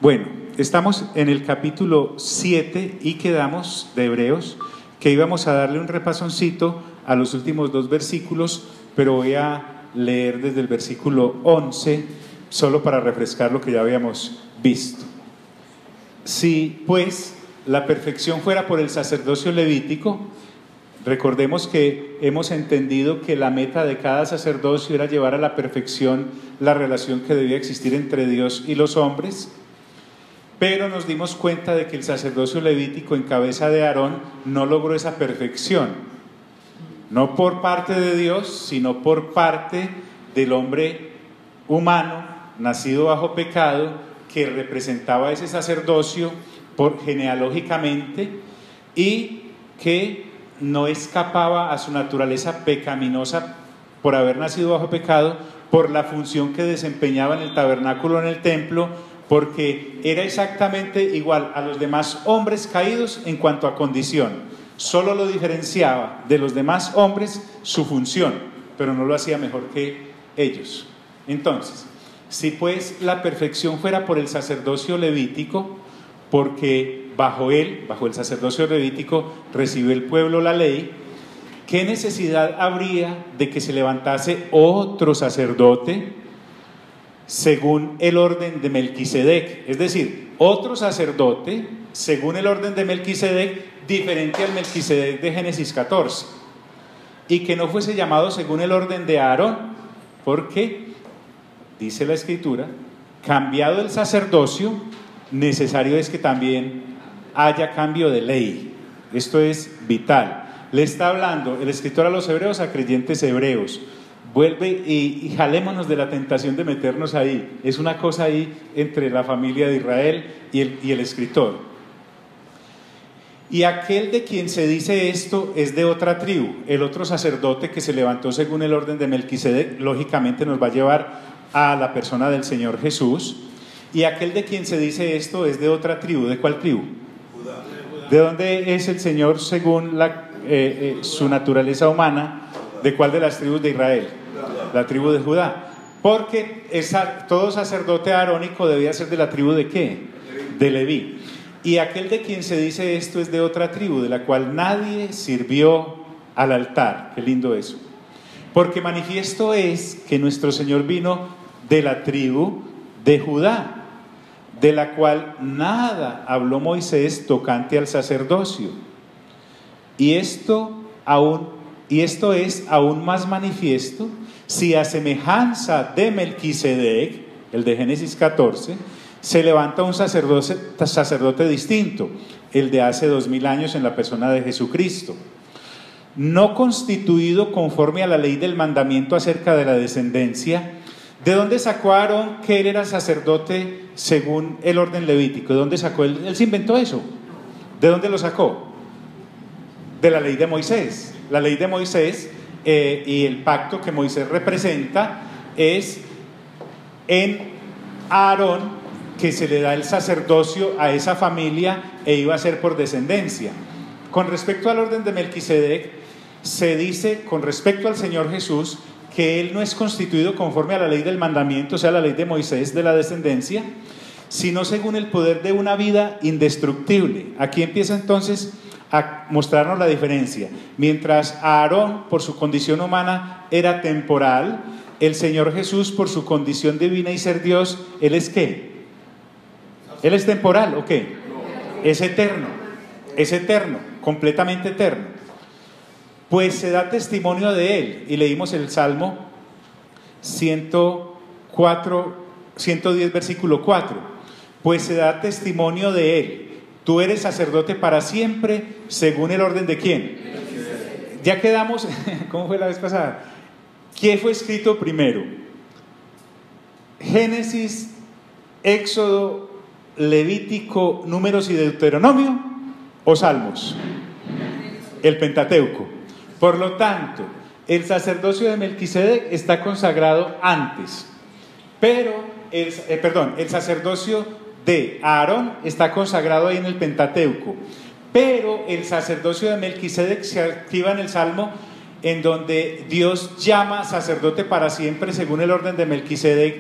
Bueno, estamos en el capítulo 7 y quedamos de Hebreos, que íbamos a darle un repasoncito a los últimos dos versículos, pero voy a leer desde el versículo 11, solo para refrescar lo que ya habíamos visto. Si pues la perfección fuera por el sacerdocio levítico, recordemos que hemos entendido que la meta de cada sacerdocio era llevar a la perfección la relación que debía existir entre Dios y los hombres, pero nos dimos cuenta de que el sacerdocio levítico en cabeza de Aarón no logró esa perfección, no por parte de Dios, sino por parte del hombre humano, nacido bajo pecado, que representaba ese sacerdocio genealógicamente y que no escapaba a su naturaleza pecaminosa por haber nacido bajo pecado, por la función que desempeñaba en el tabernáculo, en el templo, porque era exactamente igual a los demás hombres caídos en cuanto a condición. Solo lo diferenciaba de los demás hombres su función, pero no lo hacía mejor que ellos. Entonces, si pues la perfección fuera por el sacerdocio levítico, porque bajo el sacerdocio levítico recibió el pueblo la ley, ¿qué necesidad habría de que se levantase otro sacerdote según el orden de Melquisedec? Es decir, otro sacerdote según el orden de Melquisedec, diferente al Melquisedec de Génesis 14, y que no fuese llamado según el orden de Aarón, porque dice la Escritura, cambiado el sacerdocio, necesario es que también haya cambio de ley. Esto es vital. Le está hablando el escritor a los hebreos, a creyentes hebreos. Vuelve y jalémonos de la tentación de meternos ahí. Es una cosa ahí entre la familia de Israel y el escritor. Y aquel de quien se dice esto es de otra tribu. El otro sacerdote que se levantó según el orden de Melquisedec, lógicamente nos va a llevar a la persona del Señor Jesús. Y aquel de quien se dice esto es de otra tribu. ¿De cuál tribu? Judá. ¿De dónde es el Señor según su naturaleza humana? ¿De cuál de las tribus de Israel? La tribu de Judá. Porque todo sacerdote arónico debía ser de la tribu ¿de qué? De Leví. Y aquel de quien se dice esto es de otra tribu, de la cual nadie sirvió al altar. Qué lindo eso. Porque manifiesto es que nuestro Señor vino de la tribu de Judá, de la cual nada habló Moisés tocante al sacerdocio. Y esto es aún más manifiesto si a semejanza de Melquisedec, el de Génesis 14, se levanta un sacerdote distinto, el de hace 2000 años en la persona de Jesucristo, no constituido conforme a la ley del mandamiento acerca de la descendencia. ¿De dónde sacó Aarón que él era sacerdote según el orden levítico? ¿De dónde sacó él? Él se inventó eso. ¿De dónde lo sacó? De la ley de Moisés. La ley de Moisés y el pacto que Moisés representa es en Aarón, que se le da el sacerdocio a esa familia e iba a ser por descendencia. Con respecto al orden de Melquisedec, se dice con respecto al Señor Jesús que él no es constituido conforme a la ley del mandamiento, o sea, la ley de Moisés de la descendencia, sino según el poder de una vida indestructible. Aquí empieza entonces a mostrarnos la diferencia. Mientras Aarón, por su condición humana, era temporal, el Señor Jesús, por su condición divina y ser Dios, ¿él es qué? ¿Él es temporal o qué? Es eterno, completamente eterno. Pues se da testimonio de él, y leímos el Salmo 110, versículo 4. Pues se da testimonio de él. Tú eres sacerdote para siempre, según el orden de ¿quién? Ya quedamos, ¿cómo fue la vez pasada? ¿Qué fue escrito primero? Génesis, Éxodo, Levítico, Números y Deuteronomio, ¿o Salmos? El Pentateuco. Por lo tanto, el sacerdocio de Melquisedec está consagrado antes, pero el sacerdocio de Aarón está consagrado ahí en el Pentateuco, pero el sacerdocio de Melquisedec se activa en el Salmo, en donde Dios llama sacerdote para siempre según el orden de Melquisedec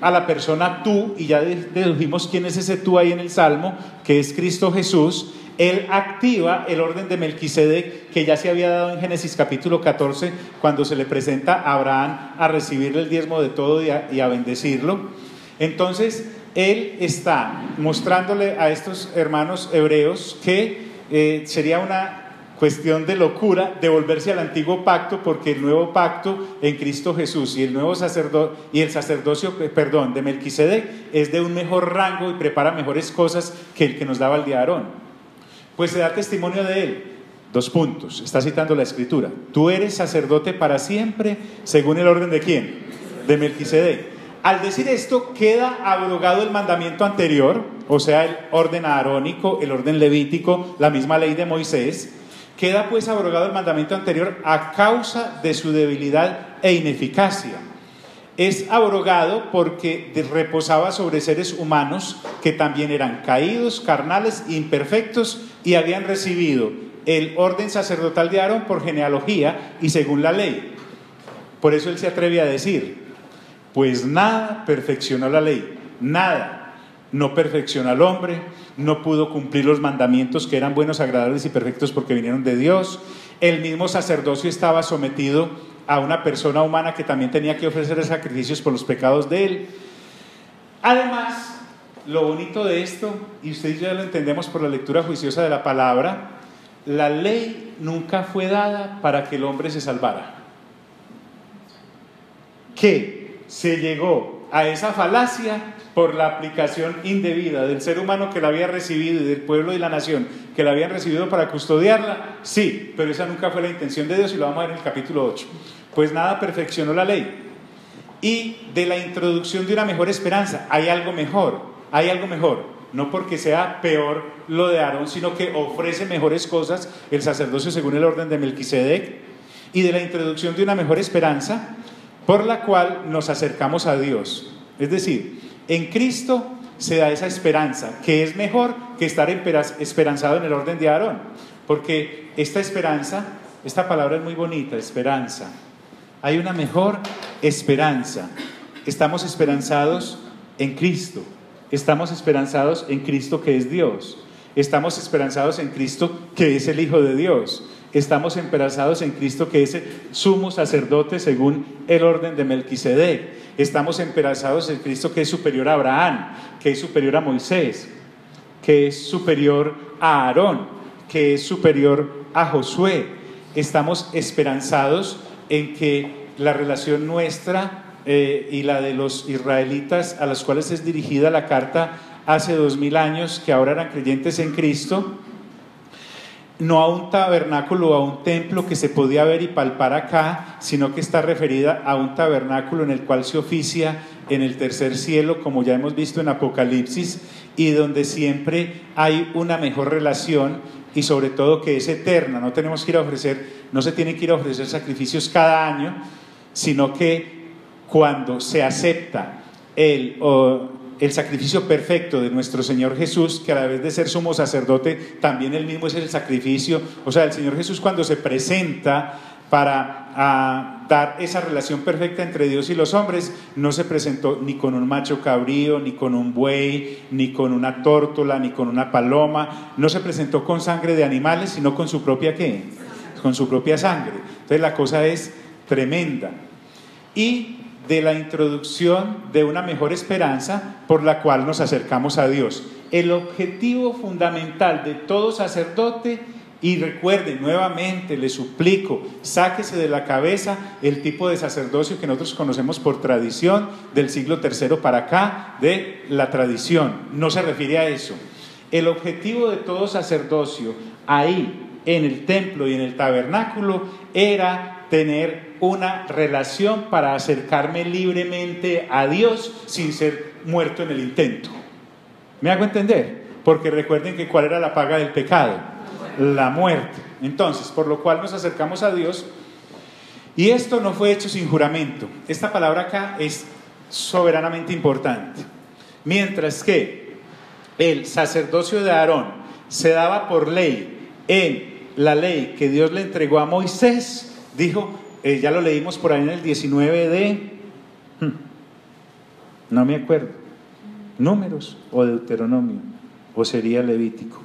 a la persona tú, y ya dedujimos quién es ese tú ahí en el Salmo, que es Cristo Jesús, Él activa el orden de Melquisedec que ya se había dado en Génesis capítulo 14, cuando se le presenta a Abraham a recibirle el diezmo de todo y a bendecirlo. Entonces, Él está mostrándole a estos hermanos hebreos que sería una cuestión de locura de volverse al antiguo pacto, porque el nuevo pacto en Cristo Jesús y el sacerdocio de Melquisedec es de un mejor rango y prepara mejores cosas que el que nos daba el de Aarón. Pues se da testimonio de él. 2 puntos, está citando la escritura: tú eres sacerdote para siempre, según el orden de ¿quién? De Melquisedec. Al decir esto, queda abrogado el mandamiento anterior, o sea, el orden arónico, el orden levítico, la misma ley de Moisés. Queda pues abrogado el mandamiento anterior a causa de su debilidad e ineficacia. Es abrogado porque reposaba sobre seres humanos que también eran caídos, carnales, imperfectos, y habían recibido el orden sacerdotal de Aarón por genealogía y según la ley. Por eso él se atreve a decir: pues nada perfeccionó la ley, nada. No perfeccionó al hombre, no pudo cumplir los mandamientos que eran buenos, agradables y perfectos porque vinieron de Dios. El mismo sacerdocio estaba sometido a una persona humana que también tenía que ofrecer sacrificios por los pecados de él. Además, lo bonito de esto, y ustedes ya lo entendemos por la lectura juiciosa de la palabra, la ley nunca fue dada para que el hombre se salvara. Que se llegó a esa falacia por la aplicación indebida del ser humano que la había recibido y del pueblo y la nación que la habían recibido para custodiarla, sí, pero esa nunca fue la intención de Dios, y lo vamos a ver en el capítulo 8. Pues nada perfeccionó la ley. Y de la introducción de una mejor esperanza, hay algo mejor, no porque sea peor lo de Aarón, sino que ofrece mejores cosas, el sacerdocio según el orden de Melquisedec, y de la introducción de una mejor esperanza, por la cual nos acercamos a Dios. Es decir, en Cristo se da esa esperanza, que es mejor que estar esperanzado en el orden de Aarón, porque esta esperanza, esta palabra es muy bonita, esperanza. Hay una mejor esperanza. Estamos esperanzados en Cristo, estamos esperanzados en Cristo que es Dios, estamos esperanzados en Cristo que es el Hijo de Dios, estamos esperanzados en Cristo que es el sumo sacerdote según el orden de Melquisedec. Estamos esperanzados en Cristo que es superior a Abraham, que es superior a Moisés, que es superior a Aarón, que es superior a Josué. Estamos esperanzados en que la relación nuestra y la de los israelitas a los cuales es dirigida la carta hace 2000 años, que ahora eran creyentes en Cristo, no a un tabernáculo o a un templo que se podía ver y palpar acá, sino que está referida a un tabernáculo en el cual se oficia en el tercer cielo, como ya hemos visto en Apocalipsis, y donde siempre hay una mejor relación, y sobre todo que es eterna. No se tienen que ir a ofrecer sacrificios cada año, sino que cuando se acepta el sacrificio perfecto de nuestro Señor Jesús, que a la vez de ser sumo sacerdote, también Él mismo es el sacrificio. O sea, el Señor Jesús, cuando se presenta para dar esa relación perfecta entre Dios y los hombres, no se presentó ni con un macho cabrío, ni con un buey, ni con una tórtola, ni con una paloma. No se presentó con sangre de animales, sino con su propia ¿qué? Con su propia sangre. Entonces la cosa es tremenda. Y de la introducción de una mejor esperanza por la cual nos acercamos a Dios. El objetivo fundamental de todo sacerdote, y recuerden nuevamente, les suplico, sáquese de la cabeza el tipo de sacerdocio que nosotros conocemos por tradición del siglo III para acá, de la tradición, no se refiere a eso. El objetivo de todo sacerdocio ahí en el templo y en el tabernáculo era tener una relación para acercarme libremente a Dios sin ser muerto en el intento. ¿Me hago entender? Porque recuerden que ¿cuál era la paga del pecado? La muerte. Entonces, por lo cual nos acercamos a Dios, y esto no fue hecho sin juramento. Esta palabra acá es soberanamente importante. Mientras que el sacerdocio de Aarón se daba por ley en la ley que Dios le entregó a Moisés, dijo, ya lo leímos por ahí en el 19 de No me acuerdo. Números o Deuteronomio, o sería Levítico.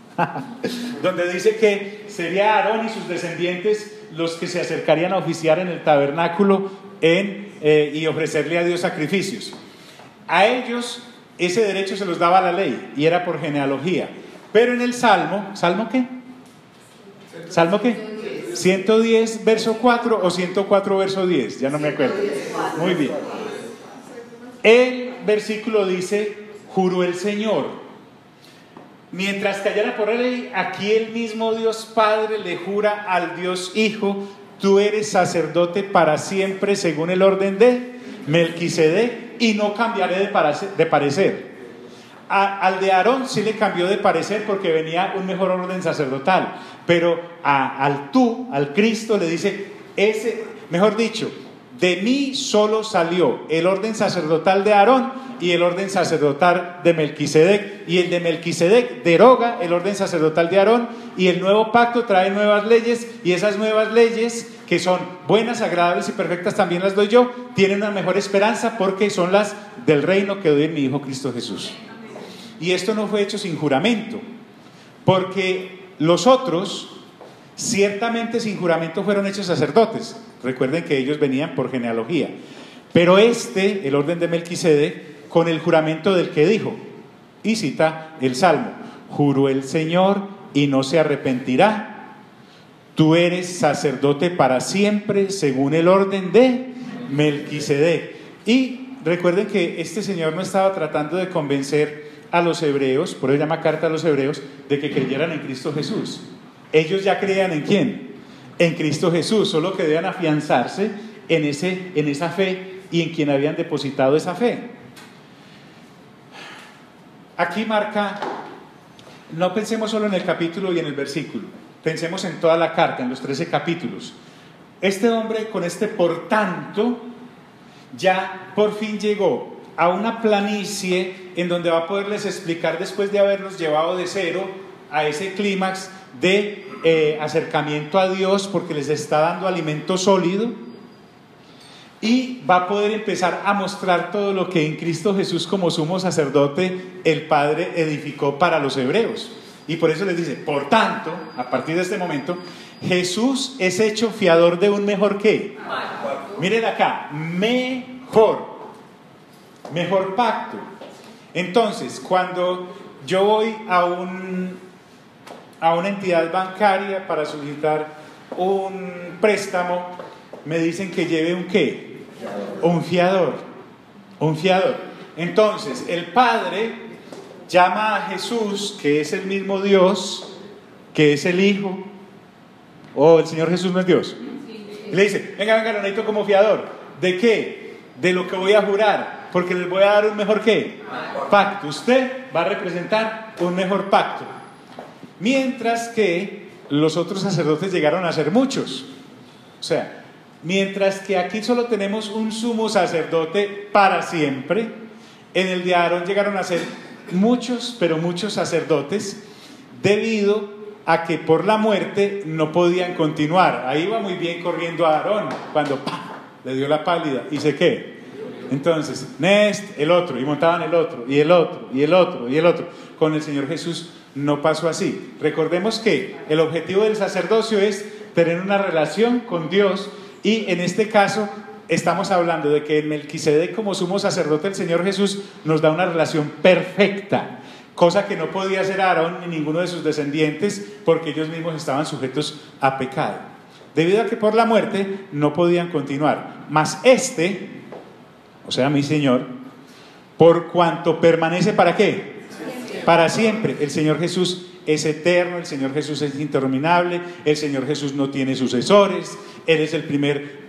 Donde dice que sería Aarón y sus descendientes los que se acercarían a oficiar en el tabernáculo y ofrecerle a Dios sacrificios. A ellos ese derecho se los daba la ley y era por genealogía. Pero en el Salmo, ¿Salmo qué? ¿Salmo qué? 110 verso 4 o 104 verso 10, ya no me acuerdo. Muy bien. El versículo dice: juró el Señor, mientras callara por ley, aquí el mismo Dios Padre le jura al Dios Hijo: tú eres sacerdote para siempre según el orden de Melquisedec, y no cambiaré de parecer. Al de Aarón sí le cambió de parecer porque venía un mejor orden sacerdotal, pero al Cristo le dice, mejor dicho, de mí solo salió el orden sacerdotal de Aarón y el orden sacerdotal de Melquisedec, y el de Melquisedec deroga el orden sacerdotal de Aarón, y el nuevo pacto trae nuevas leyes, y esas nuevas leyes, que son buenas, agradables y perfectas, también las doy yo, tienen una mejor esperanza porque son las del reino que doy en mi Hijo Cristo Jesús. Y esto no fue hecho sin juramento, porque los otros ciertamente sin juramento fueron hechos sacerdotes. Recuerden que ellos venían por genealogía, pero el orden de Melquisedec, con el juramento del que dijo, y cita el Salmo: juró el Señor y no se arrepentirá, tú eres sacerdote para siempre según el orden de Melquisedec. Y recuerden que este señor no estaba tratando de convencer a los hebreos, por eso llama carta a los hebreos, de que creyeran en Cristo Jesús. Ellos ya creían ¿en quién? En Cristo Jesús, solo que debían afianzarse en esa fe y en quien habían depositado esa fe. Aquí marca, no pensemos solo en el capítulo y en el versículo, pensemos en toda la carta, en los 13 capítulos. Este hombre con por tanto, ya por fin llegó a una planicie en donde va a poderles explicar, después de haberlos llevado de cero a ese clímax de acercamiento a Dios, porque les está dando alimento sólido, y va a poder empezar a mostrar todo lo que en Cristo Jesús como sumo sacerdote el Padre edificó para los hebreos. Y por eso les dice, por tanto, a partir de este momento, Jesús es hecho fiador de un mejor ¿qué? Miren acá, mejor pacto. Entonces, cuando yo voy a una entidad bancaria para solicitar un préstamo, me dicen que lleve un ¿qué? Un fiador. Entonces, el Padre llama a Jesús, que es el mismo Dios, que es el Hijo. ¿O el Señor Jesús no es Dios? Y le dice, venga, lo necesito como fiador. ¿De qué? De lo que voy a jurar, porque les voy a dar un mejor ¿qué? Pacto. Usted va a representar un mejor pacto. Mientras que los otros sacerdotes llegaron a ser muchos. O sea, mientras que aquí solo tenemos un sumo sacerdote para siempre, en el de Aarón llegaron a ser muchos, pero muchos sacerdotes, debido a que por la muerte no podían continuar. Ahí va muy bien corriendo a Aarón cuando le dio la pálida y se qué. Entonces, el otro, y montaban el otro, y el otro, y el otro, y el otro. Con el Señor Jesús no pasó así. Recordemos que el objetivo del sacerdocio es tener una relación con Dios, y en este caso estamos hablando de que en Melquisedec, como sumo sacerdote, el Señor Jesús nos da una relación perfecta, cosa que no podía hacer Aarón ni ninguno de sus descendientes, porque ellos mismos estaban sujetos a pecado, debido a que por la muerte no podían continuar. Mas o sea, mi Señor, por cuanto permanece ¿para qué? Para siempre. El Señor Jesús es eterno, el Señor Jesús es interminable, el Señor Jesús no tiene sucesores, Él es el primer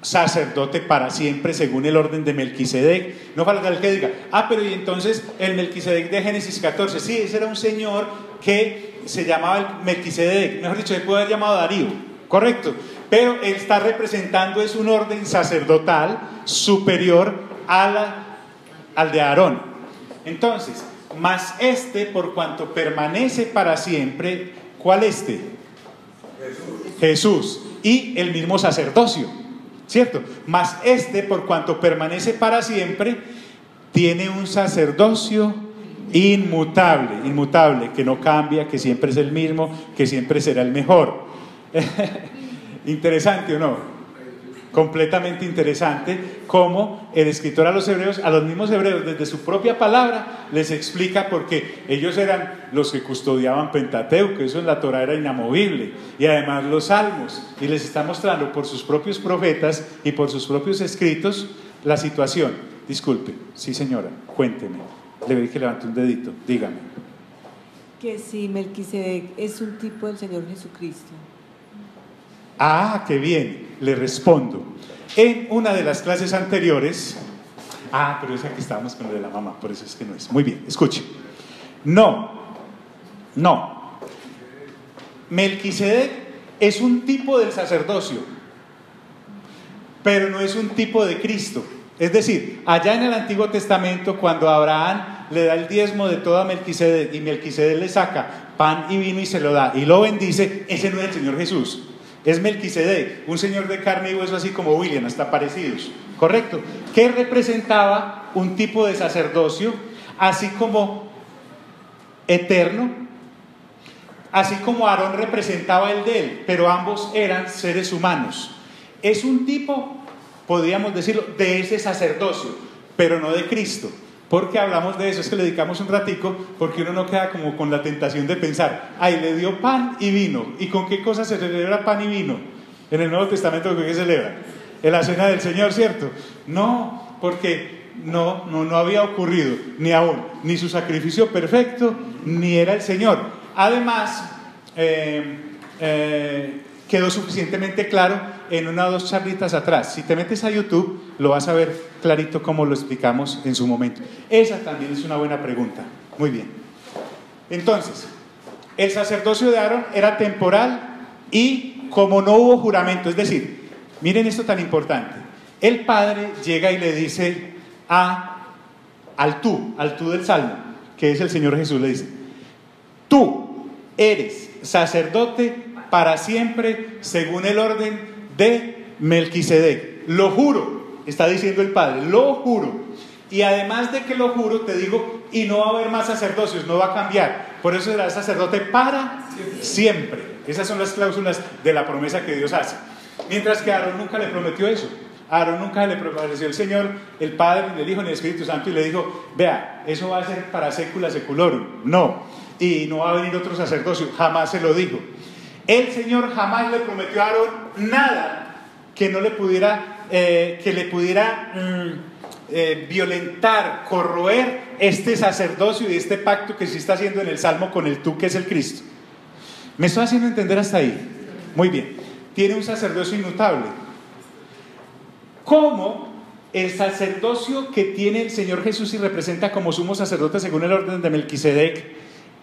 sacerdote para siempre según el orden de Melquisedec. No falta el que diga, pero y entonces el Melquisedec de Génesis 14, sí, ese era un señor que se llamaba Melquisedec, mejor dicho, se puede haber llamado Darío, correcto, pero él está representando es un orden sacerdotal superior al de Aarón. Entonces, mas por cuanto permanece para siempre, ¿cuál Jesús, y el mismo sacerdocio, ¿cierto? Mas por cuanto permanece para siempre, tiene un sacerdocio inmutable, que no cambia, que siempre es el mismo, que siempre será el mejor. Interesante, ¿o no? Completamente interesante cómo el escritor a los hebreos, a los mismos hebreos, desde su propia palabra, les explica porque ellos eran los que custodiaban Pentateuco, eso en la Torá era inamovible, y además los salmos, y les está mostrando por sus propios profetas y por sus propios escritos la situación. Disculpe, sí señora, cuénteme, le vi que levantó un dedito, dígame. Que si Melquisedec es un tipo del Señor Jesucristo. Ah, qué bien, le respondo. En una de las clases anteriores, pero esa que estábamos con lo de la mamá, por eso es que no es. Muy bien, escuche. No. Melquisedec es un tipo del sacerdocio, pero no es un tipo de Cristo. Es decir, allá en el Antiguo Testamento, cuando Abraham le da el diezmo de todo a Melquisedec y Melquisedec le saca pan y vino y se lo da y lo bendice, ese no es el Señor Jesús. Es Melquisedec, un señor de carne y hueso así como William, hasta parecidos, ¿correcto? Que representaba un tipo de sacerdocio, así como eterno, así como Aarón representaba el de él, pero ambos eran seres humanos. Es un tipo, podríamos decirlo, de ese sacerdocio, pero no de Cristo. Porque hablamos de eso, es que le dedicamos un ratico, porque uno no queda como con la tentación de pensar, le dio pan y vino, ¿y con qué cosa se celebra pan y vino? En el Nuevo Testamento, ¿qué se celebra? En la cena del Señor, ¿cierto? No, porque no había ocurrido, ni aún, ni su sacrificio perfecto, ni era el Señor. Además, quedó suficientemente claro en una o dos charlitas atrás. Si te metes a YouTube, lo vas a ver clarito como lo explicamos en su momento. Esa también es una buena pregunta. Muy bien. Entonces, el sacerdocio de Aarón era temporal y como no hubo juramento, es decir, miren esto tan importante, el padre llega y le dice al tú del Salmo, que es el Señor Jesús, le dice: tú eres sacerdote para siempre según el orden de Melquisedec. Lo juro, está diciendo el Padre, lo juro. Y además de que lo juro, te digo, y no va a haber más sacerdocios, no va a cambiar. Por eso será sacerdote para siempre. Esas son las cláusulas de la promesa que Dios hace. Mientras que a Aarón nunca le prometió eso. A Aarón nunca le prometió el Señor, el Padre, el Hijo, el Espíritu Santo, y le dijo: vea, eso va a ser para sécula seculorum. No, y no va a venir otro sacerdocio, jamás se lo dijo. El Señor jamás le prometió a Aarón nada que no le pudiera, violentar, corroer este sacerdocio y este pacto que se está haciendo en el Salmo con el tú, que es el Cristo. ¿Me estoy haciendo entender hasta ahí? Muy bien. Tiene un sacerdocio inmutable. ¿Cómo el sacerdocio que tiene el Señor Jesús y representa como sumo sacerdote según el orden de Melquisedec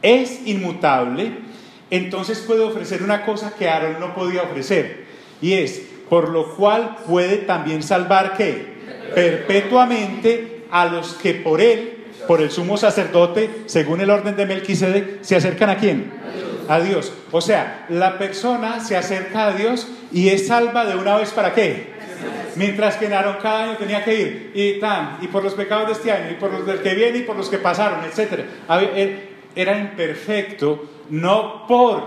es inmutable? Entonces puede ofrecer una cosa que Aarón no podía ofrecer, y es, por lo cual puede también salvar, ¿qué? Perpetuamente a los que por él, por el sumo sacerdote, según el orden de Melquisedec, se acercan ¿a quién? A Dios. O sea, la persona se acerca a Dios y es salva de una vez, ¿para qué? Mientras que en Aarón cada año tenía que ir, y por los pecados de este año, y por los del que viene, y por los que pasaron, etc. Era imperfecto, no por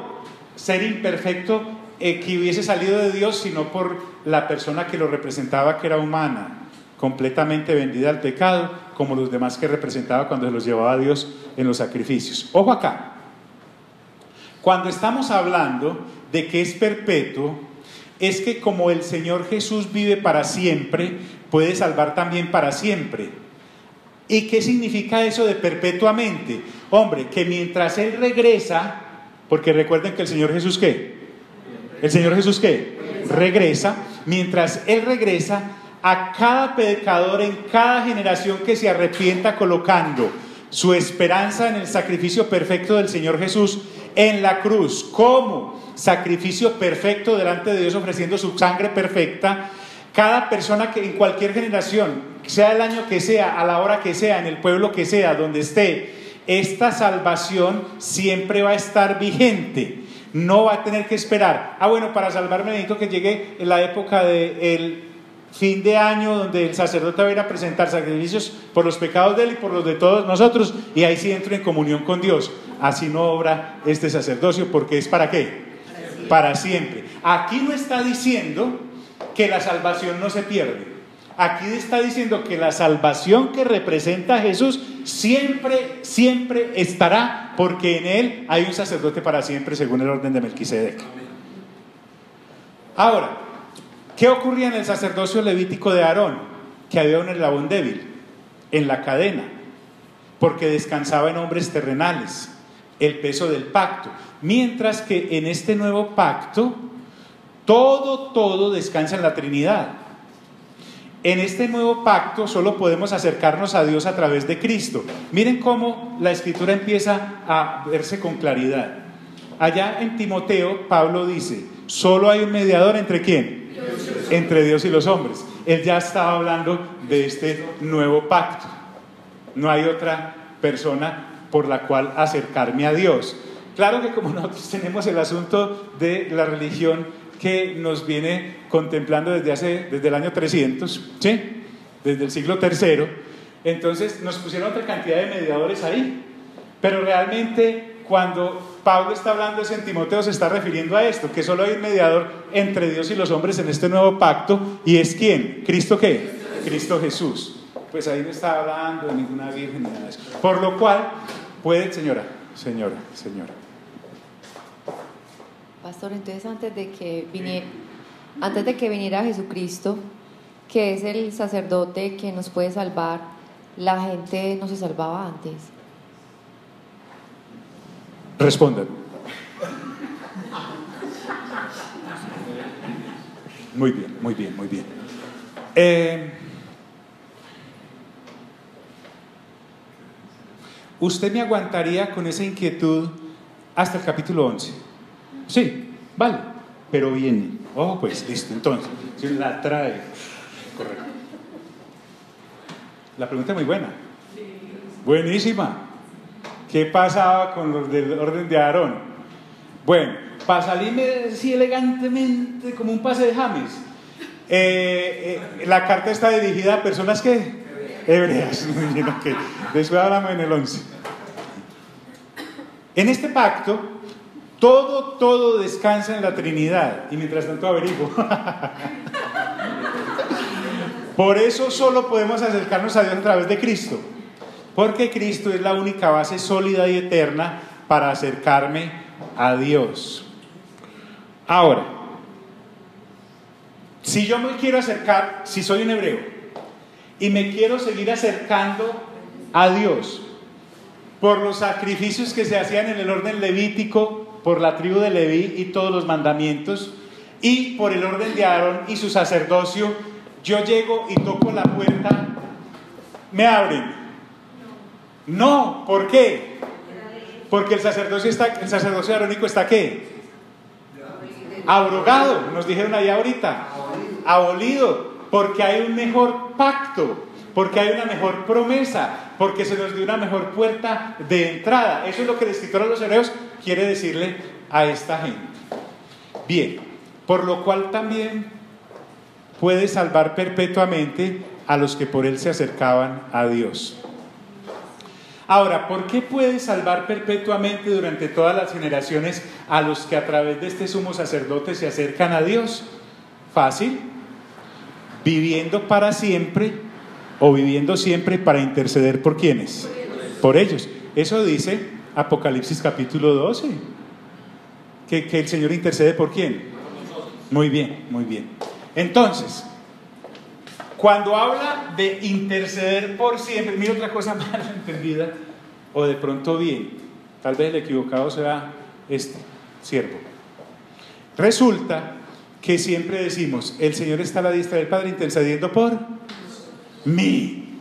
ser imperfecto que hubiese salido de Dios, sino por la persona que lo representaba, que era humana, completamente vendida al pecado, como los demás que representaba cuando se los llevaba a Dios en los sacrificios. Ojo acá, cuando estamos hablando de que es perpetuo, es que como el Señor Jesús vive para siempre, puede salvar también para siempre. ¿Y qué significa eso de perpetuamente? Hombre, que mientras Él regresa, porque recuerden que el Señor Jesús ¿qué? ¿El Señor Jesús qué? Regresa. Mientras Él regresa, a cada pecador en cada generación que se arrepienta, colocando su esperanza en el sacrificio perfecto del Señor Jesús en la cruz, como sacrificio perfecto delante de Dios, ofreciendo su sangre perfecta, cada persona que en cualquier generación, sea el año que sea, a la hora que sea, en el pueblo que sea, donde esté, esta salvación siempre va a estar vigente. No va a tener que esperar, bueno, para salvarme necesito que llegue en la época del fin de año, donde el sacerdote va a ir a presentar sacrificios por los pecados de él y por los de todos nosotros, y ahí sí entro en comunión con Dios. Así no obra este sacerdocio, porque es ¿para qué? Para siempre. Aquí no está diciendo que la salvación no se pierde. Aquí está diciendo que la salvación que representa a Jesús siempre, siempre estará, porque en él hay un sacerdote para siempre, según el orden de Melquisedec. Ahora, ¿qué ocurría en el sacerdocio levítico de Aarón? Que había un eslabón débil en la cadena, porque descansaba en hombres terrenales, el peso del pacto. Mientras que en este nuevo pacto, todo descansa en la Trinidad. En este nuevo pacto solo podemos acercarnos a Dios a través de Cristo. Miren cómo la Escritura empieza a verse con claridad. Allá en Timoteo, Pablo dice, solo hay un mediador ¿entre quién? Entre Dios y los hombres. Él ya estaba hablando de este nuevo pacto. No hay otra persona por la cual acercarme a Dios. Claro que como nosotros tenemos el asunto de la religión que nos viene contemplando desde el año 300, ¿sí? Desde el siglo III, entonces nos pusieron otra cantidad de mediadores ahí, pero realmente cuando Pablo está hablando en Timoteo se está refiriendo a esto, que solo hay un mediador entre Dios y los hombres en este nuevo pacto, y es ¿quién? ¿Cristo qué? Cristo Jesús. Pues ahí no está hablando de ninguna virgen ni nada de eso. Por lo cual, puede, señora. Pastor, entonces antes de que viniera Jesucristo, que es el sacerdote que nos puede salvar, la gente no se salvaba antes. Respondan. Muy bien. ¿Usted me aguantaría con esa inquietud hasta el capítulo 11? Sí, vale, pero viene. Oh, pues listo, entonces, si la trae. Correcto. La pregunta es muy buena. Buenísima. ¿Qué pasaba con los del orden de Aarón? Bueno, para salirme así elegantemente como un pase de James, la carta está dirigida a personas que hebreas. Okay. Después hablamos en el 11. En este pacto todo descansa en la Trinidad, y mientras tanto averiguo. Por eso solo podemos acercarnos a Dios a través de Cristo, porque Cristo es la única base sólida y eterna para acercarme a Dios. Ahora, si yo me quiero acercar, si soy un hebreo y me quiero seguir acercando a Dios por los sacrificios que se hacían en el orden levítico, por la tribu de Leví y todos los mandamientos, y por el orden de Aarón y su sacerdocio, yo llego y toco la puerta, ¿me abren? No, ¿por qué? Porque el sacerdocio arónico está ¿qué? Abrogado, nos dijeron allá ahorita, abolido, porque hay un mejor pacto, porque hay una mejor promesa, porque se nos dio una mejor puerta de entrada. Eso es lo que el escritor a los hebreos quiere decirle a esta gente. Bien, por lo cual también puede salvar perpetuamente a los que por él se acercaban a Dios. Ahora, ¿por qué puede salvar perpetuamente durante todas las generaciones a los que a través de este sumo sacerdote se acercan a Dios? Fácil, viviendo para siempre o viviendo siempre para interceder ¿por quiénes? Por ellos. Eso dice Apocalipsis capítulo 12, que el Señor intercede ¿por quién? Muy bien. Entonces, cuando habla de interceder por siempre, mira otra cosa mal entendida, o de pronto bien, tal vez el equivocado sea este siervo. Resulta que siempre decimos, el Señor está a la diestra del Padre intercediendo por mí.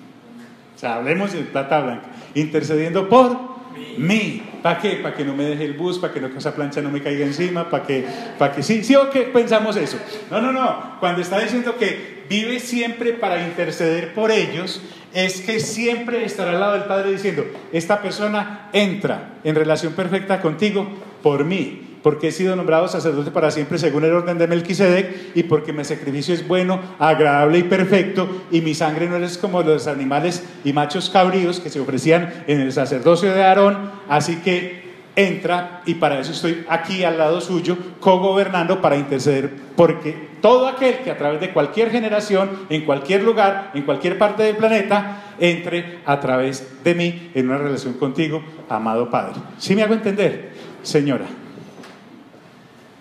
O sea, hablemos de plata blanca, intercediendo por mí. ¿Para qué? Para que no me deje el bus, para que esa plancha no me caiga encima, para que sí o qué pensamos eso. No, cuando está diciendo que vive siempre para interceder por ellos, es que siempre estará al lado del Padre diciendo, esta persona entra en relación perfecta contigo por mí. porque he sido nombrado sacerdote para siempre según el orden de Melquisedec, y porque mi sacrificio es bueno, agradable y perfecto, y mi sangre no es como los animales y machos cabríos que se ofrecían en el sacerdocio de Aarón. Así que entra, y para eso estoy aquí al lado suyo, cogobernando para interceder, porque todo aquel que a través de cualquier generación, en cualquier lugar, en cualquier parte del planeta, entre a través de mí en una relación contigo, amado Padre. ¿Sí me hago entender, señora?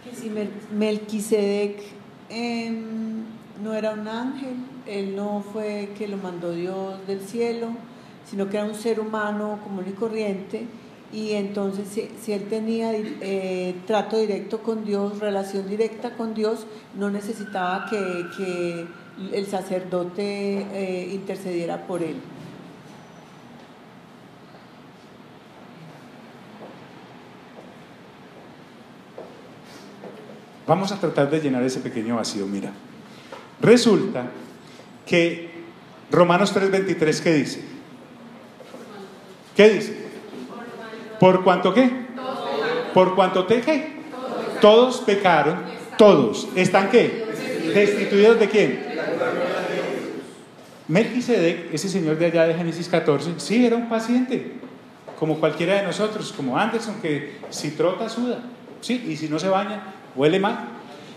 Que si Melquisedec no era un ángel, él no fue que lo mandó Dios del cielo, sino que era un ser humano común y corriente. Y entonces si él tenía trato directo con Dios, relación directa con Dios, no necesitaba que el sacerdote intercediera por él. Vamos a tratar de llenar ese pequeño vacío. Mira, resulta que Romanos 3:23, ¿qué dice? ¿Qué dice? ¿Por cuánto qué? ¿Por cuánto te qué? Todos pecaron, todos. ¿Están qué? ¿Destituidos de quién? Melquisedec, ese señor de allá de Génesis 14, sí, era un paciente, como cualquiera de nosotros, como Anderson, que si trota, suda, sí, y si no se baña, huele mal.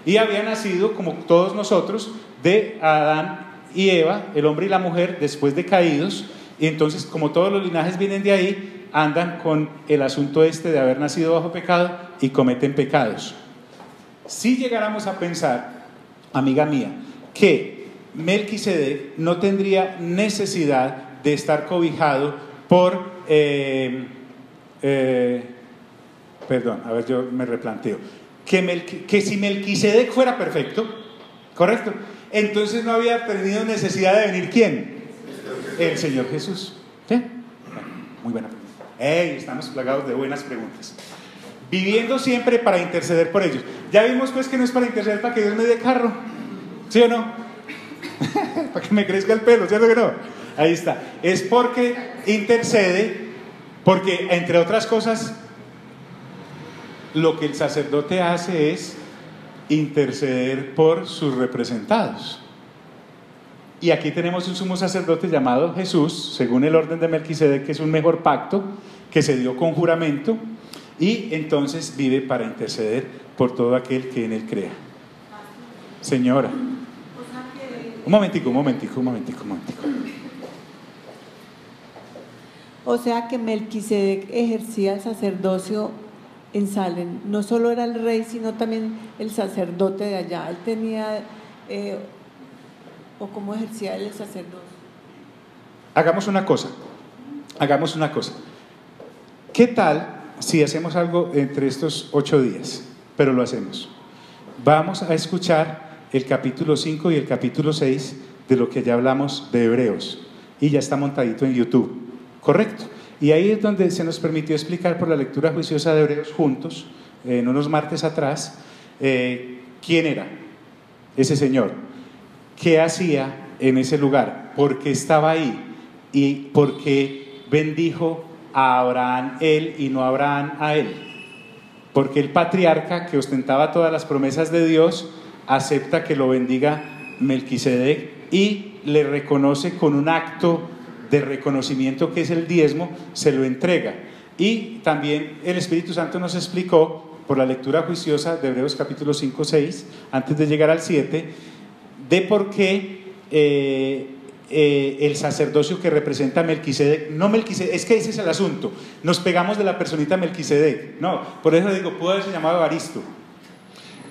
Y había nacido, como todos nosotros, de Adán y Eva, el hombre y la mujer, después de caídos. Y entonces, como todos los linajes vienen de ahí, andan con el asunto este de haber nacido bajo pecado y cometen pecados. Si llegáramos a pensar, amiga mía, que Melquisedec no tendría necesidad de estar cobijado por perdón, a ver, yo me replanteo, que si Melquisedec fuera perfecto, ¿correcto? Entonces no había tenido necesidad de venir ¿quién? El Señor Jesús. ¿Sí? Muy buena pregunta. Estamos plagados de buenas preguntas. Viviendo siempre para interceder por ellos. Ya vimos pues que no es para interceder para que Dios me dé carro, ¿sí o no? Para que me crezca el pelo, ¿cierto que no? Ahí está. Es porque intercede, porque entre otras cosas lo que el sacerdote hace es interceder por sus representados. Y aquí tenemos un sumo sacerdote llamado Jesús, según el orden de Melquisedec, que es un mejor pacto que se dio con juramento, y entonces vive para interceder por todo aquel que en él crea. Señora, un momentico. O sea que Melquisedec ejercía el sacerdocio en Salem. No solo era el rey, sino también el sacerdote de allá. Él tenía... ¿O cómo ejercía él el sacerdocio? Hagamos una cosa. ¿Qué tal si hacemos algo entre estos 8 días? Pero lo hacemos. Vamos a escuchar el capítulo 5 y el capítulo 6 de lo que ya hablamos de Hebreos. Y ya está montadito en YouTube, ¿correcto? Y ahí es donde se nos permitió explicar por la lectura juiciosa de Hebreos juntos, en unos martes atrás, quién era ese señor. ¿Qué hacía en ese lugar? ¿Por qué estaba ahí? ¿Y por qué bendijo a Abraham él y no a Abraham a él? Porque el patriarca que ostentaba todas las promesas de Dios acepta que lo bendiga Melquisedec y le reconoce con un acto de reconocimiento que es el diezmo, se lo entrega. Y también el Espíritu Santo nos explicó por la lectura juiciosa de Hebreos capítulo 5, 6, antes de llegar al 7, de por qué el sacerdocio que representa a Melquisedec, no Melquisedec, es que ese es el asunto, nos pegamos de la personita Melquisedec, no, por eso digo, pudo haberse llamado Evaristo.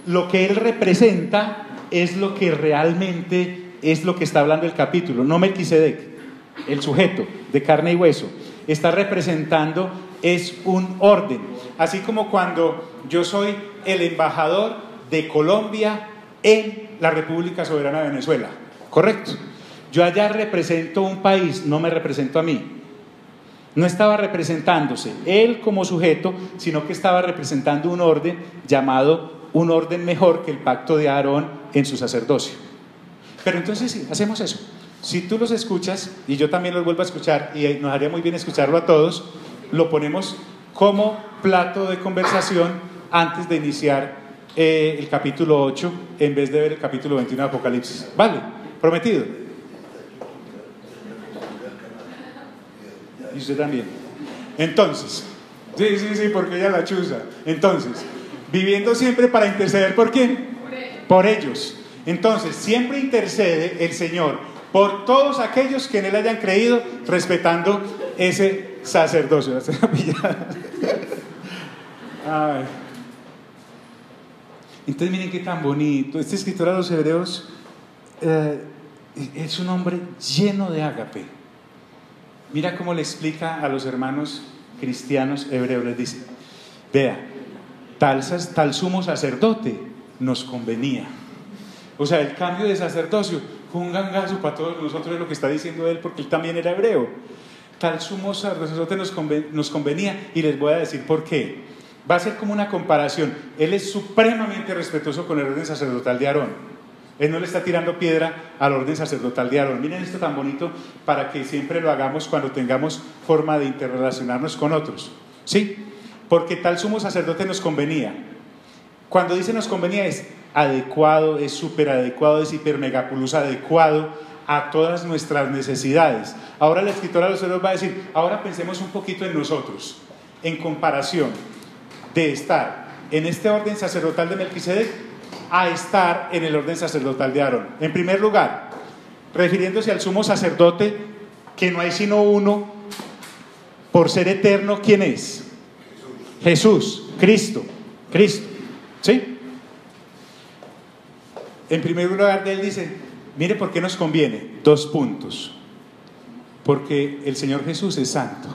Lo que él representa es lo que realmente es lo que está hablando el capítulo, no Melquisedec, el sujeto de carne y hueso, está representando es un orden, así como cuando yo soy el embajador de Colombia en la República Soberana de Venezuela, ¿correcto? Yo allá represento un país, no me represento a mí. No estaba representándose él como sujeto, sino que estaba representando un orden llamado un orden mejor que el pacto de Aarón en su sacerdocio. Pero entonces sí, hacemos eso. Si tú los escuchas, y yo también los vuelvo a escuchar, y nos haría muy bien escucharlo a todos, lo ponemos como plato de conversación antes de iniciar el capítulo 8 en vez de ver el capítulo 21 de Apocalipsis. ¿Vale? ¿Prometido? Y usted también. Entonces, sí, porque ella la chuza. Entonces, viviendo siempre para interceder, ¿por quién? Por ellos. Entonces, siempre intercede el Señor por todos aquellos que en Él hayan creído, respetando ese sacerdocio. Ay. Entonces, miren qué tan bonito. Este escritor a los Hebreos es un hombre lleno de ágape. Mira cómo le explica a los hermanos cristianos hebreos. Les dice: vea, tal sumo sacerdote nos convenía. O sea, el cambio de sacerdocio fue un gangazo para todos nosotros, es lo que está diciendo él, porque él también era hebreo. Tal sumo sacerdote nos convenía, y les voy a decir por qué. Va a ser como una comparación. Él es supremamente respetuoso con el orden sacerdotal de Aarón. Él no le está tirando piedra al orden sacerdotal de Aarón. Miren esto tan bonito, para que siempre lo hagamos cuando tengamos forma de interrelacionarnos con otros. ¿Sí? Porque tal sumo sacerdote nos convenía. Cuando dice nos convenía, es adecuado, es súper adecuado, es hiper mega plus adecuado a todas nuestras necesidades. Ahora el escritor a los Hebreos va a decir: ahora pensemos un poquito en nosotros, en comparación de estar en este orden sacerdotal de Melquisedec a estar en el orden sacerdotal de Aarón. En primer lugar, refiriéndose al sumo sacerdote, que no hay sino uno, por ser eterno, ¿quién es? Jesús, Cristo. ¿Sí? En primer lugar, él dice: mire por qué nos conviene. 2 puntos. Porque el Señor Jesús es santo.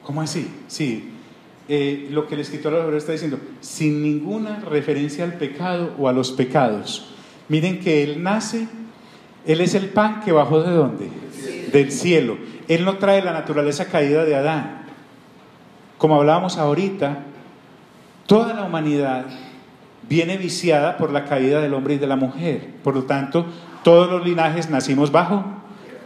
¿Cómo así? Sí. Lo que el escritor ahora está diciendo, sin ninguna referencia al pecado o a los pecados. Miren que Él nace, Él es el pan que bajó ¿de dónde? Del cielo. Él no trae la naturaleza caída de Adán. Como hablábamos ahorita, toda la humanidad viene viciada por la caída del hombre y de la mujer. Por lo tanto, todos los linajes nacimos bajo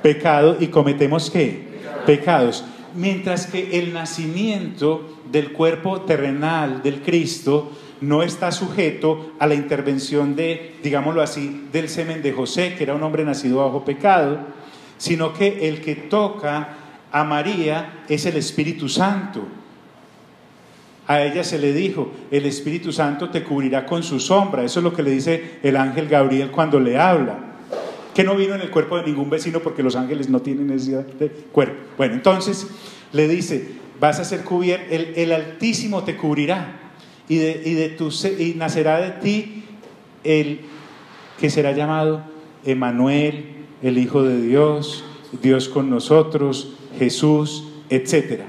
pecado y cometemos ¿qué? Pecados. Mientras que el nacimiento del cuerpo terrenal del Cristo no está sujeto a la intervención de, digámoslo así, del semen de José, que era un hombre nacido bajo pecado, sino que el que toca a María es el Espíritu Santo. A ella se le dijo: el Espíritu Santo te cubrirá con su sombra. Eso es lo que le dice el ángel Gabriel cuando le habla. Que no vino en el cuerpo de ningún vecino, porque los ángeles no tienen necesidad de cuerpo. Bueno, entonces le dice: vas a ser cubierto, el Altísimo te cubrirá, y nacerá de ti el que será llamado Emmanuel, el Hijo de Dios, Dios con nosotros, Jesús, etc.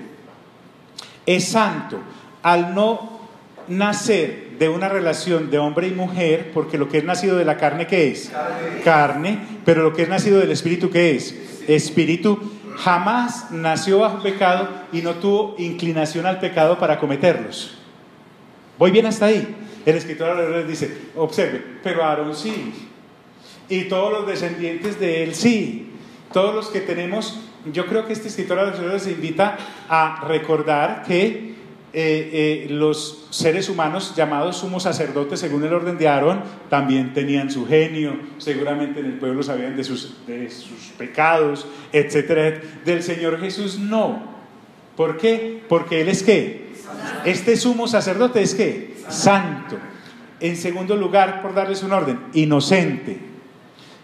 Es santo. Al no nacer de una relación de hombre y mujer, porque lo que es nacido de la carne, ¿qué es? Carne. Pero lo que es nacido del Espíritu, ¿qué es? Espíritu. Jamás nació bajo pecado y no tuvo inclinación al pecado para cometerlos. ¿Voy bien hasta ahí? El escritor a los Hebreos dice: observe, pero Aarón sí, y todos los descendientes de él sí, todos los que tenemos. Yo creo que este escritor a los Hebreos se invita a recordar que los seres humanos llamados sumos sacerdotes según el orden de Aarón también tenían su genio, seguramente en el pueblo sabían de sus pecados, etcétera. Del Señor Jesús no. ¿Por qué? Porque Él es ¿qué? Este sumo sacerdote es ¿qué? Santo. En segundo lugar, por darles un orden, inocente.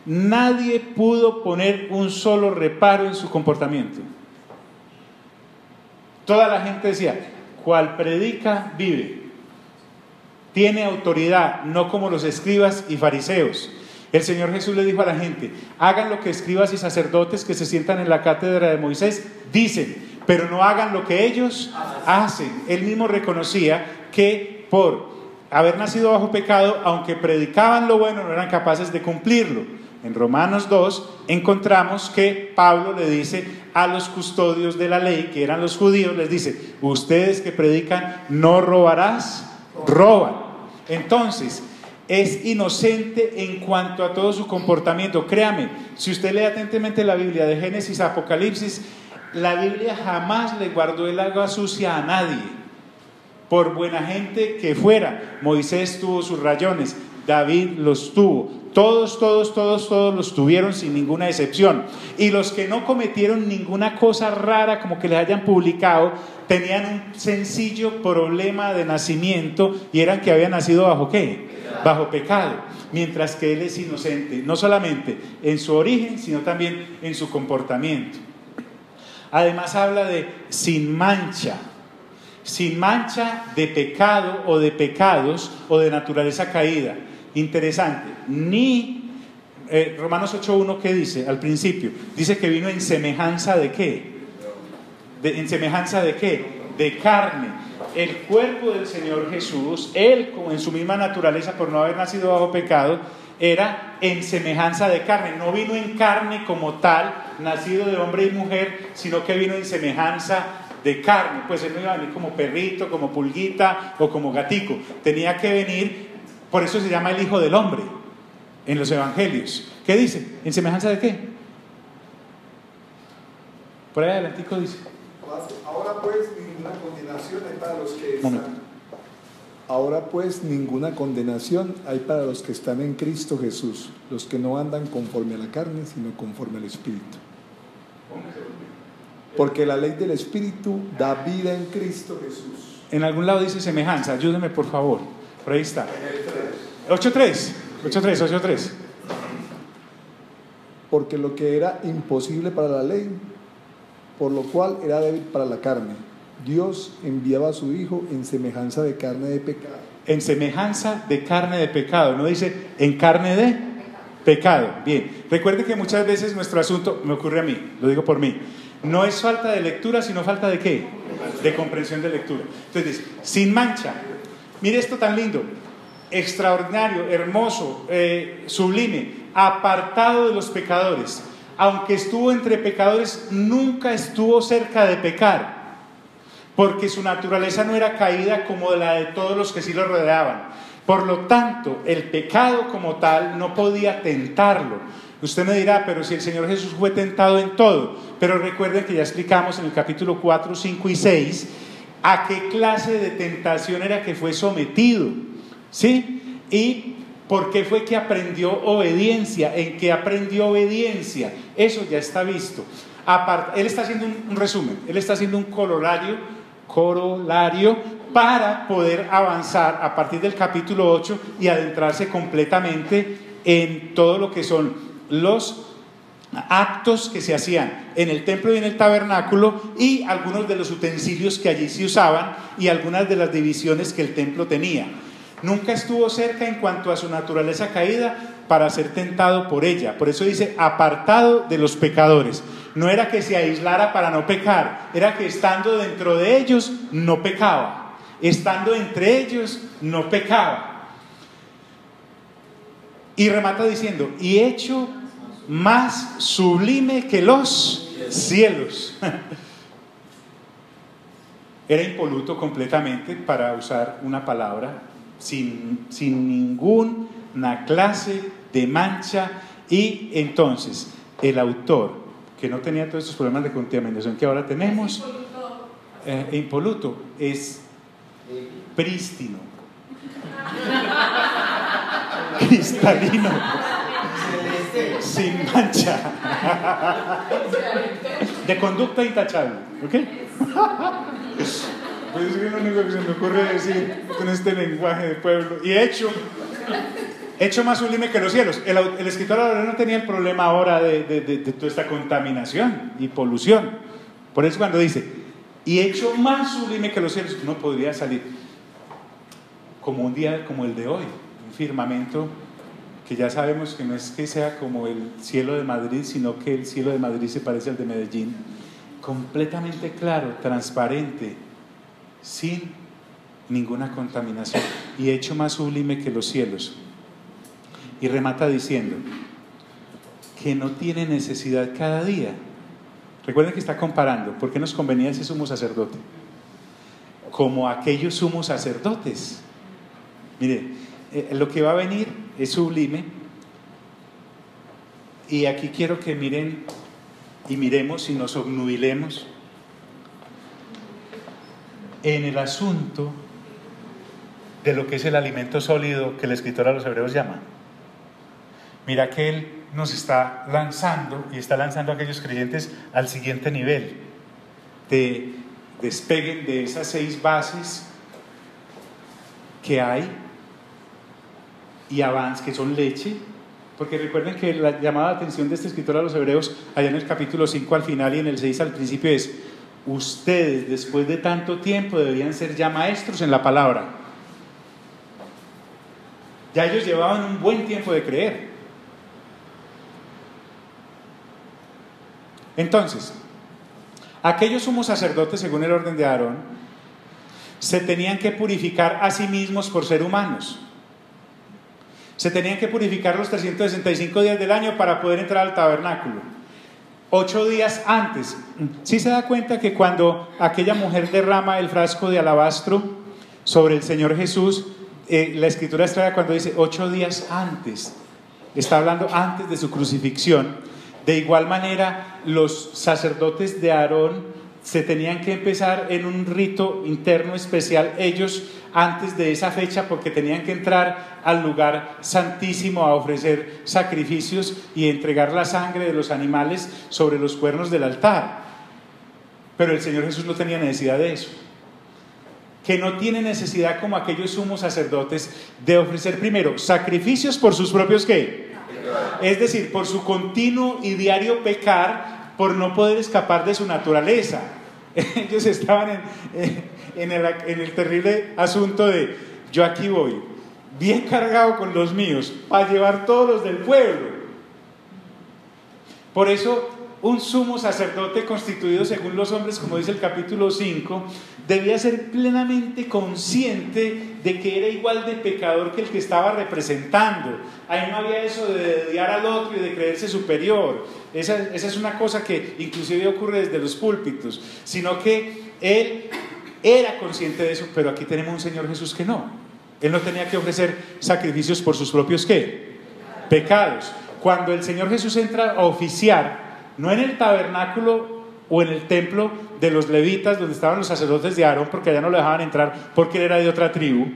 Nadie pudo poner un solo reparo en su comportamiento. Toda la gente decía: cual predica, vive. Tiene autoridad, no como los escribas y fariseos. El Señor Jesús le dijo a la gente: hagan lo que escribas y sacerdotes que se sientan en la cátedra de Moisés dicen, pero no hagan lo que ellos hacen. Él mismo reconocía que por haber nacido bajo pecado, aunque predicaban lo bueno, no eran capaces de cumplirlo. En Romanos 2 encontramos que Pablo le dice a los custodios de la ley, que eran los judíos, les dice: ustedes que predican no robarás, roban. Entonces, es inocente en cuanto a todo su comportamiento. Créame, si usted lee atentamente la Biblia de Génesis a Apocalipsis, la Biblia jamás le guardó el agua sucia a nadie. por buena gente que fuera. Moisés tuvo sus rayones, David los tuvo, todos los tuvieron sin ninguna excepción. Y los que no cometieron ninguna cosa rara como que les hayan publicado, tenían un sencillo problema de nacimiento, y eran que habían nacido ¿bajo qué? Bajo pecado. Mientras que él es inocente, no solamente en su origen, sino también en su comportamiento. Además habla de sin mancha de pecado o de pecados o de naturaleza caída. Interesante, Romanos 8.1, ¿qué dice? Al principio, dice que vino en semejanza de ¿qué? ¿En semejanza de qué? De carne. El cuerpo del Señor Jesús, Él en su misma naturaleza, por no haber nacido bajo pecado, era en semejanza de carne. No vino en carne como tal, nacido de hombre y mujer, sino que vino en semejanza de carne. Pues Él no iba a venir como perrito, como pulguita o como gatico. Tenía que venir, por eso se llama el Hijo del Hombre en los evangelios. ¿Qué dice? ¿En semejanza de qué? Por ahí adelantico dice. Ahora pues ninguna condenación hay para los que están. Ahora pues ninguna condenación hay para los que están en Cristo Jesús, los que no andan conforme a la carne, sino conforme al Espíritu. Porque la ley del Espíritu da vida en Cristo Jesús. En algún lado dice semejanza, ayúdeme por favor. Por ahí está. 8.3. Porque lo que era imposible para la ley, por lo cual era débil para la carne, Dios enviaba a su Hijo en semejanza de carne de pecado. En semejanza de carne de pecado, no dice en carne de pecado. Bien, recuerde que muchas veces nuestro asunto, me ocurre a mí, lo digo por mí, no es falta de lectura, sino falta de ¿qué? De comprensión de lectura. Entonces dice, sin mancha. Mire esto tan lindo, extraordinario, hermoso, sublime, apartado de los pecadores. Aunque estuvo entre pecadores, nunca estuvo cerca de pecar, porque su naturaleza no era caída como la de todos los que sí lo rodeaban. Por lo tanto, el pecado como tal no podía tentarlo. Usted me dirá, pero si el Señor Jesús fue tentado en todo. Pero recuerden que ya explicamos en el capítulo 4, 5 y 6 a qué clase de tentación era que fue sometido, ¿sí? Y ¿por qué fue que aprendió obediencia? ¿En qué aprendió obediencia? Eso ya está visto. Él está haciendo un resumen, él está haciendo un corolario para poder avanzar a partir del capítulo 8 y adentrarse completamente en todo lo que son los actos que se hacían en el templo y en el tabernáculo, y algunos de los utensilios que allí se usaban y algunas de las divisiones que el templo tenía. Nunca estuvo cerca en cuanto a su naturaleza caída para ser tentado por ella. Por eso dice apartado de los pecadores. No era que se aislara para no pecar, era que estando dentro de ellos no pecaba, estando entre ellos no pecaba. Y remata diciendo, y hecho más sublime que los cielos. Era impoluto completamente, para usar una palabra, sin ninguna clase de mancha. Y entonces el autor, que no tenía todos estos problemas de contaminación que ahora tenemos, impoluto, es prístino, cristalino, sin mancha, de conducta intachable, ¿ok? Pues es lo único que se me ocurre decir con este lenguaje de pueblo. Y hecho más sublime que los cielos. El escritor ahora no tenía el problema ahora de toda esta contaminación y polución. Por eso cuando dice, y hecho más sublime que los cielos, no podría salir como un día como el de hoy, un firmamento que ya sabemos que no es que sea como el cielo de Madrid, sino que el cielo de Madrid se parece al de Medellín, completamente claro, transparente, sin ninguna contaminación, y hecho más sublime que los cielos. Y remata diciendo que no tiene necesidad cada día. Recuerden que está comparando, ¿por qué nos convenía ese sumo sacerdote? Como aquellos sumos sacerdotes. Mire, lo que va a venir es sublime, y aquí quiero que miren y miremos y nos obnubilemos en el asunto de lo que es el alimento sólido que el escritor a los Hebreos llama. Mira que él nos está lanzando y está lanzando a aquellos creyentes al siguiente nivel, de despeguen de esas 6 bases que hay y avancen, que son leche, porque recuerden que la llamada de atención de este escritor a los Hebreos, allá en el capítulo 5 al final y en el 6 al principio, es: ustedes después de tanto tiempo deberían ser ya maestros en la palabra. Ya ellos llevaban un buen tiempo de creer. Entonces, aquellos sumos sacerdotes, según el orden de Aarón, se tenían que purificar a sí mismos por ser humanos. Se tenían que purificar los 365 días del año para poder entrar al tabernáculo. 8 días antes. ¿Sí se da cuenta que cuando aquella mujer derrama el frasco de alabastro sobre el Señor Jesús, la escritura es clara cuando dice 8 días antes? Está hablando antes de su crucifixión. De igual manera, los sacerdotes de Aarón se tenían que empezar en un rito interno especial ellos antes de esa fecha, porque tenían que entrar al lugar santísimo a ofrecer sacrificios y entregar la sangre de los animales sobre los cuernos del altar. Pero el Señor Jesús no tenía necesidad de eso. Que no tiene necesidad, como aquellos sumos sacerdotes, de ofrecer primero sacrificios por sus propios ¿qué? Es decir, por su continuo y diario pecar, por no poder escapar de su naturaleza. Ellos estaban en el terrible asunto de: yo aquí voy, bien cargado con los míos, para llevar todos los del pueblo. Por eso, un sumo sacerdote constituido según los hombres, como dice el capítulo 5, debía ser plenamente consciente de que era igual de pecador que el que estaba representando. Ahí no había eso de dediar al otro y de creerse superior. Esa es una cosa que inclusive ocurre desde los púlpitos, sino que él era consciente de eso. Pero aquí tenemos un Señor Jesús que no. Él no tenía que ofrecer sacrificios por sus propios ¿qué? Pecados. Cuando el Señor Jesús entra a oficiar, no en el tabernáculo o en el templo de los levitas donde estaban los sacerdotes de Aarón, porque allá no lo dejaban entrar porque él era de otra tribu,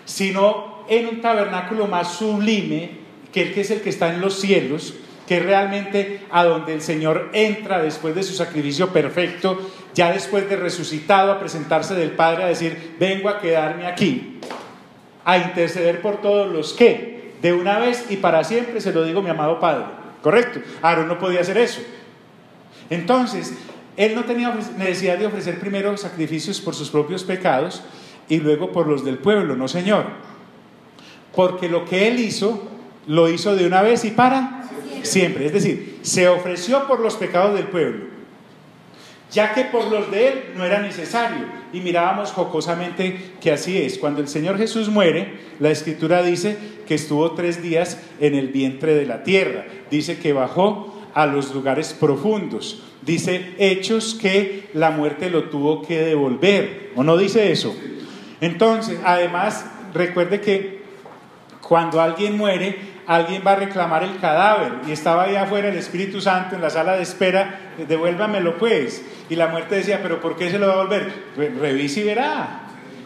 sino en un tabernáculo más sublime, que es el que está en los cielos, que es realmente a donde el Señor entra después de su sacrificio perfecto, ya después de resucitado, a presentarse del Padre, a decir: vengo a quedarme aquí, a interceder por todos los que, de una vez y para siempre, se lo digo, mi amado Padre. ¿Correcto? Aarón no podía hacer eso. Entonces, él no tenía necesidad de ofrecer primero sacrificios por sus propios pecados y luego por los del pueblo. No, señor. Porque lo que él hizo, lo hizo de una vez y para siempre. Es decir, se ofreció por los pecados del pueblo, ya que por los de él no era necesario. Y mirábamos jocosamente que así es. Cuando el Señor Jesús muere, la Escritura dice que estuvo 3 días en el vientre de la tierra. Dice que bajó a los lugares profundos. Dice Hechos que la muerte lo tuvo que devolver. ¿O no dice eso? Entonces, además, recuerde que cuando alguien muere, alguien va a reclamar el cadáver, y estaba ahí afuera el Espíritu Santo en la sala de espera: devuélvamelo pues. Y la muerte decía: pero ¿por qué se lo va a devolver? Revise y verá.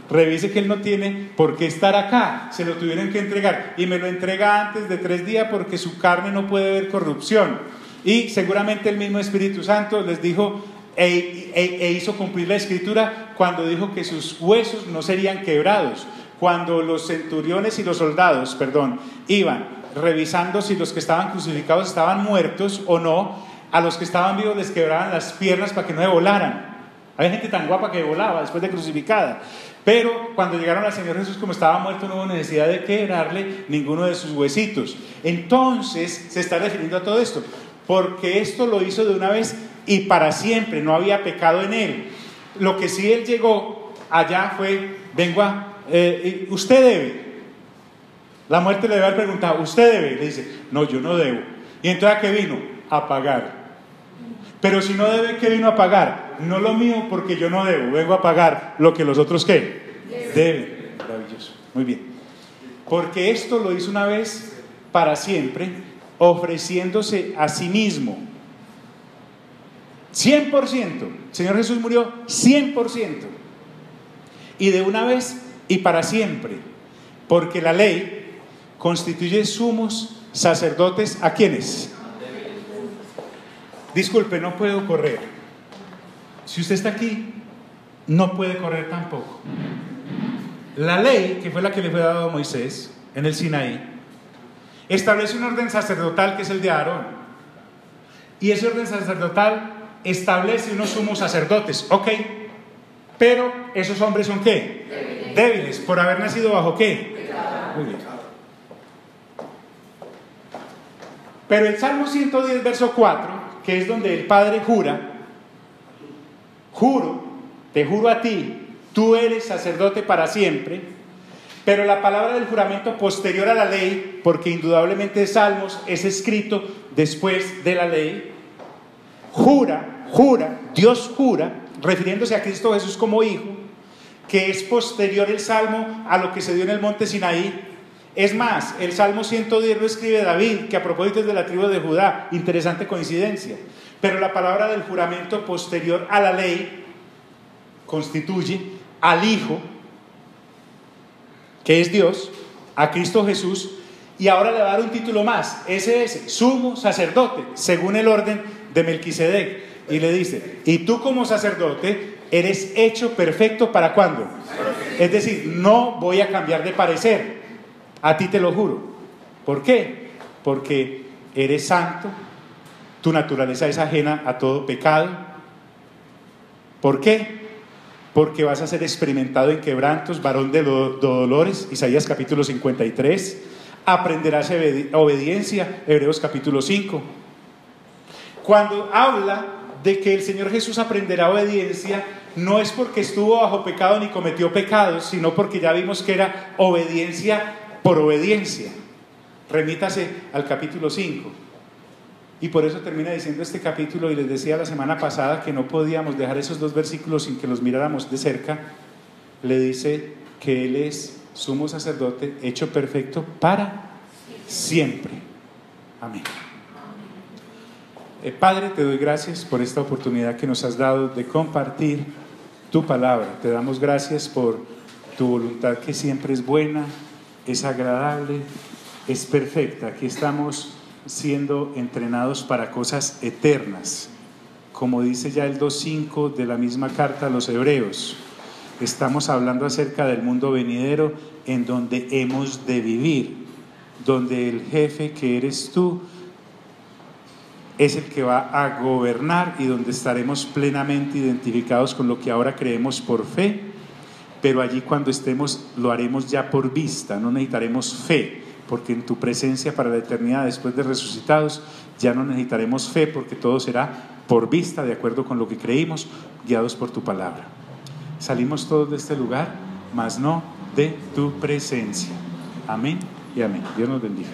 Revise que él no tiene por qué estar acá, se lo tuvieron que entregar, y me lo entrega antes de 3 días porque su carne no puede ver corrupción. Y seguramente el mismo Espíritu Santo les dijo e hizo cumplir la Escritura cuando dijo que sus huesos no serían quebrados. Cuando los centuriones y los soldados, iban revisando si los que estaban crucificados estaban muertos o no, a los que estaban vivos les quebraban las piernas para que no se volaran. Hay gente tan guapa que volaba después de crucificada. Pero cuando llegaron al Señor Jesús, como estaba muerto, no hubo necesidad de quebrarle ninguno de sus huesitos. Entonces se está refiriendo a todo esto, porque esto lo hizo de una vez y para siempre, no había pecado en él. Lo que sí él llegó allá fue: usted debe. La muerte le debe haber preguntado: ¿usted debe? Le dice: no, yo no debo. ¿Y entonces a qué vino? A pagar. Pero si no debe, ¿qué vino a pagar? No lo mío, porque yo no debo, vengo a pagar lo que los otros ¿qué? Deben. Maravilloso, muy bien. Porque esto lo hizo una vez para siempre, ofreciéndose a sí mismo 100%. El Señor Jesús murió 100%, y de una vez y para siempre, porque la ley constituye sumos sacerdotes. ¿A quiénes? Disculpe, no puedo correr. Si usted está aquí, no puede correr tampoco. La ley, que fue la que le fue dada a Moisés en el Sinaí, establece un orden sacerdotal que es el de Aarón. Y ese orden sacerdotal establece unos sumos sacerdotes, ok, pero esos hombres son ¿qué? Débiles, por haber nacido bajo ¿qué? Muy bien. Pero el Salmo 110, verso 4, que es donde el Padre jura, te juro a ti, tú eres sacerdote para siempre. Pero la palabra del juramento posterior a la ley, porque indudablemente Salmos es escrito después de la ley, Dios jura, refiriéndose a Cristo Jesús como hijo, que es posterior el Salmo a lo que se dio en el monte Sinaí. Es más, el Salmo 110 lo escribe David, que a propósito es de la tribu de Judá, interesante coincidencia. Pero la palabra del juramento posterior a la ley constituye al Hijo, que es Dios, a Cristo Jesús, y ahora le va a dar un título más, ese es sumo sacerdote, según el orden de Melquisedec, y le dice, y tú como sacerdote eres hecho perfecto, ¿para cuándo? Es decir, no voy a cambiar de parecer, a ti te lo juro. ¿Por qué? Porque eres santo, tu naturaleza es ajena a todo pecado. ¿Por qué? Porque vas a ser experimentado en quebrantos, varón de dolores, Isaías capítulo 53, aprenderás obediencia, Hebreos capítulo 5. Cuando habla de que el Señor Jesús aprenderá obediencia, no es porque estuvo bajo pecado ni cometió pecados, sino porque ya vimos que era obediencia por obediencia. Remítase al capítulo 5. Y por eso termina diciendo este capítulo, y les decía la semana pasada que no podíamos dejar esos dos versículos sin que los miráramos de cerca. Le dice que Él es sumo sacerdote hecho perfecto para siempre. Amén. Padre, te doy gracias por esta oportunidad que nos has dado de compartir tu palabra. Te damos gracias por tu voluntad, que siempre es buena, es agradable, es perfecta. Aquí estamos siendo entrenados para cosas eternas, como dice ya el 2:5 de la misma carta a los Hebreos. Estamos hablando acerca del mundo venidero, en donde hemos de vivir, donde el jefe, que eres tú, es el que va a gobernar, y donde estaremos plenamente identificados con lo que ahora creemos por fe, pero allí cuando estemos lo haremos ya por vista, no necesitaremos fe, porque en tu presencia para la eternidad, después de resucitados, ya no necesitaremos fe, porque todo será por vista, de acuerdo con lo que creímos, guiados por tu palabra. Salimos todos de este lugar, mas no de tu presencia. Amén y amén. Dios nos bendiga.